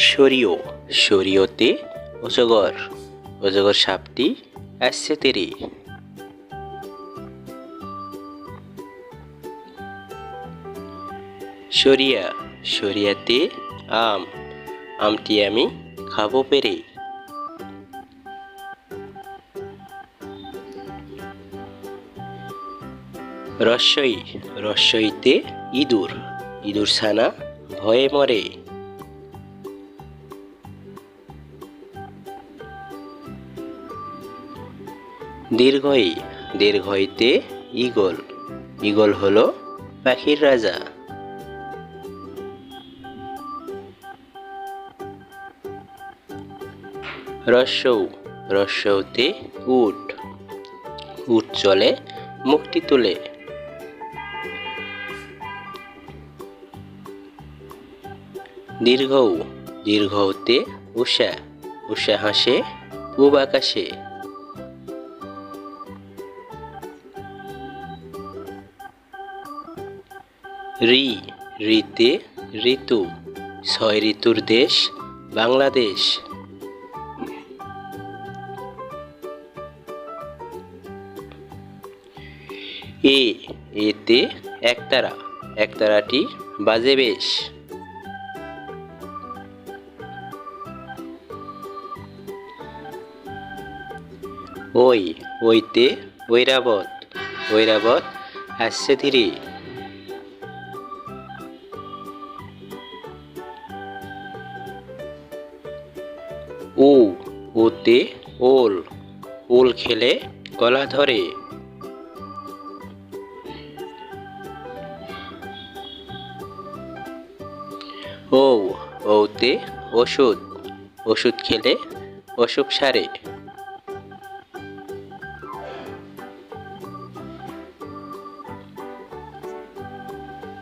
সরিও সরিওতে অজগর অজগর সাপটি আসছে তেরে। সরিয়া সরিয়াতে আম আমটি আমি খাবো পেরে। রস্বই রস্বইতে ইঁদুর ইঁদুর ছানা ভয়ে মরে। দীর্ঘই দীর্ঘইতে ঈগল ঈগল হলো পাখির রাজা। রস্যৌ রস্যৌতে উট উট চলে মুখটি তুলে। দীর্ঘৌ দীর্ঘৌতে উষা উষা হাসে পূব আকাশে। রি রিতে ঋতু ছয় ঋতুর দেশ বাংলাদেশ। এ এতে একতারা একতারাটি বাজে বেশ। ওই ওইতে ঐরাবত ঐরাবত আসছে ধীরে। ও ওতে ওল ওল খেলে গলা ধরে। ও ওতে ওষুধ ওষুধ খেলে অসুখ সারে।